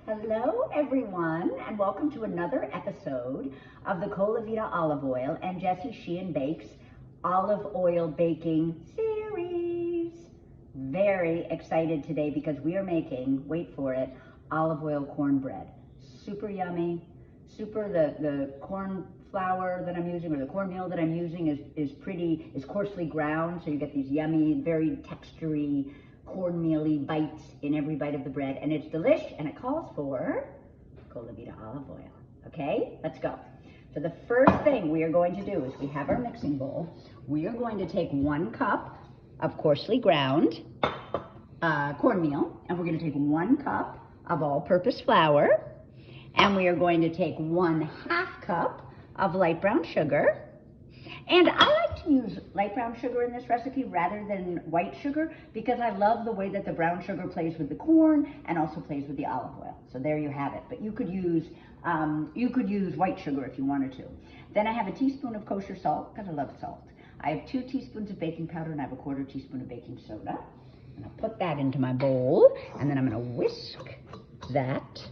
Hello everyone, and welcome to another episode of the Colavita Olive Oil and Jessie Sheehan Bakes Olive Oil Baking Series. Very excited today because we are making, wait for it, olive oil cornbread. Super yummy, the corn flour that I'm using, or the cornmeal that I'm using is coarsely ground, so you get these yummy, very textury, cornmealy bites in every bite of the bread, and it's delish, and it calls for Colavita olive oil. Okay, let's go. So the first thing we are going to do is we have our mixing bowl. We are going to take 1 cup of coarsely ground cornmeal, and we're going to take 1 cup of all-purpose flour, and we are going to take 1/2 cup of light brown sugar. And I like to use light brown sugar in this recipe rather than white sugar because I love the way that the brown sugar plays with the corn and also plays with the olive oil. So there you have it. But you could use white sugar if you wanted to. Then I have a teaspoon of kosher salt because I love salt. I have 2 teaspoons of baking powder, and I have a 1/4 teaspoon of baking soda. And I'll put that into my bowl, and then I'm going to whisk that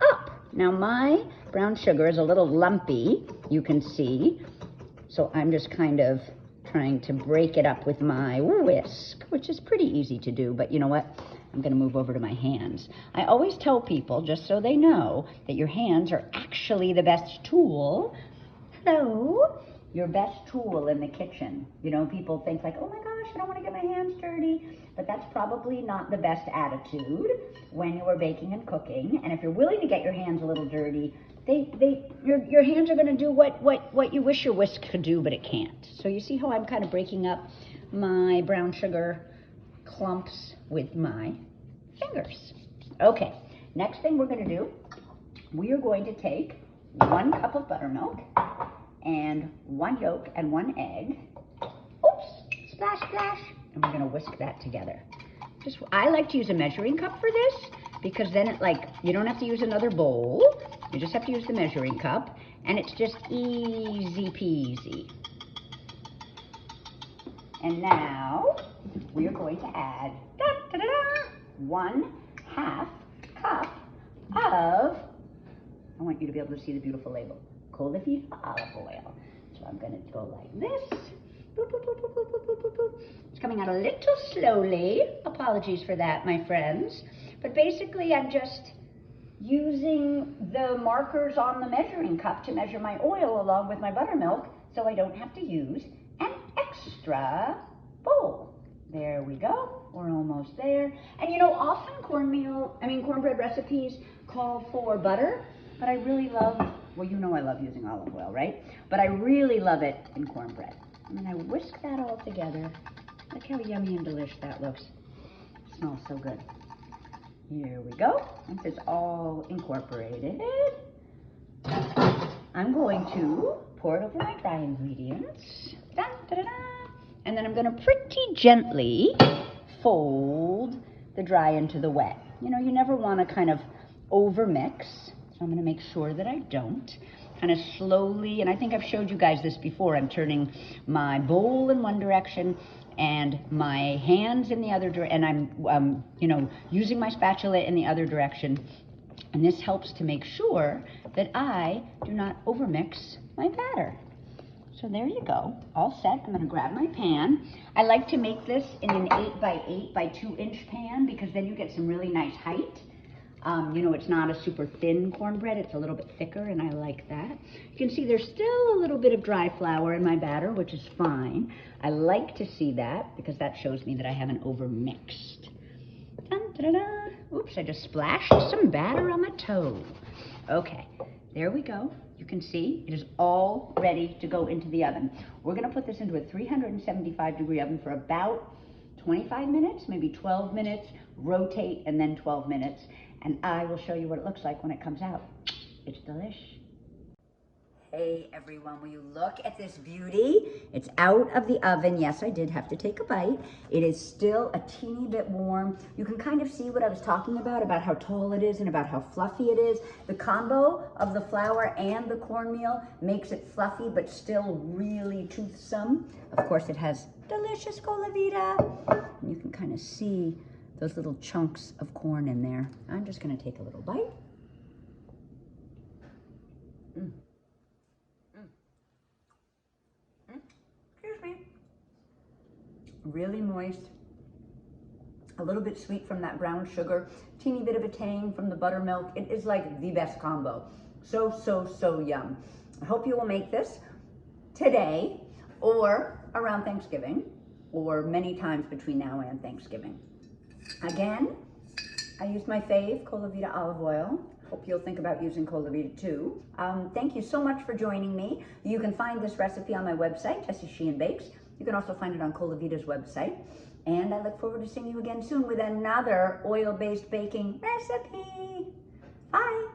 up. Now my brown sugar is a little lumpy, you can see. So I'm just kind of trying to break it up with my whisk, which is pretty easy to do, but you know what? I'm gonna move over to my hands. I always tell people, just so they know, that your hands are actually the best tool. Hello? Your best tool in the kitchen. You know, people think like, oh my gosh, I don't wanna get my hands dirty, but that's probably not the best attitude when you are baking and cooking. And if you're willing to get your hands a little dirty, your hands are going to do what you wish your whisk could do, but it can't. So you see how I'm kind of breaking up my brown sugar clumps with my fingers. Okay, next thing we're going to do, we are going to take 1 cup of buttermilk and 1 yolk and 1 egg. Oops, splash, splash. And we're going to whisk that together. I like to use a measuring cup for this because then you don't have to use another bowl. You just have to use the measuring cup, and it's just easy peasy. And now we are going to add 1/2 cup of, I want you to be able to see the beautiful label, Colavita olive oil. So I'm going to go like this. Boop, boop, boop, boop, boop, boop, boop, boop. It's coming out a little slowly. Apologies for that, my friends. But basically, I'm just using the markers on the measuring cup to measure my oil along with my buttermilk, so I don't have to use an extra bowl. There we go. We're almost there. And you know, often cornbread recipes call for butter, but I really love, well, you know I love using olive oil, right? But I really love it in cornbread. And then I whisk that all together. Look how yummy and delicious that looks. It smells so good. Here we go. Once it's all incorporated, I'm going to pour it over my dry ingredients. Dun, da, da, da. And then I'm going to pretty gently fold the dry into the wet. You know, you never want to kind of over mix. So I'm going to make sure that I don't. Kind of slowly, and I think I've showed you guys this before, I'm turning my bowl in one direction and my hands in the other direction, and I'm using my spatula in the other direction, and this helps to make sure that I do not overmix my batter. So there you go, all set. I'm going to grab my pan. I like to make this in an 8 by 8 by 2 inch pan because then you get some really nice height. You know, it's not a super thin cornbread, it's a little bit thicker, and I like that. You can see there's still a little bit of dry flour in my batter, which is fine. I like to see that because that shows me that I haven't overmixed. Dun, da, da, da. Oops, I just splashed some batter on my toe. Okay, there we go. You can see it is all ready to go into the oven. We're going to put this into a 375-degree oven for about 25 minutes, maybe 12 minutes, rotate, and then 12 minutes. And I will show you what it looks like when it comes out. It's delish. Hey everyone, will you look at this beauty? It's out of the oven. Yes, I did have to take a bite. It is still a teeny bit warm. You can kind of see what I was talking about how tall it is and about how fluffy it is. The combo of the flour and the cornmeal makes it fluffy but still really toothsome. Of course, it has delicious Colavita. And you can kind of see those little chunks of corn in there. I'm just gonna take a little bite. Excuse me. Really moist, a little bit sweet from that brown sugar, teeny bit of a tang from the buttermilk. It is like the best combo. So, so, so yum. I hope you will make this today or around Thanksgiving or many times between now and Thanksgiving. Again, I used my fave, Colavita olive oil. Hope you'll think about using Colavita too. Thank you so much for joining me. You can find this recipe on my website, Jessie Sheehan Bakes. You can also find it on Colavita's website. And I look forward to seeing you again soon with another oil-based baking recipe. Bye.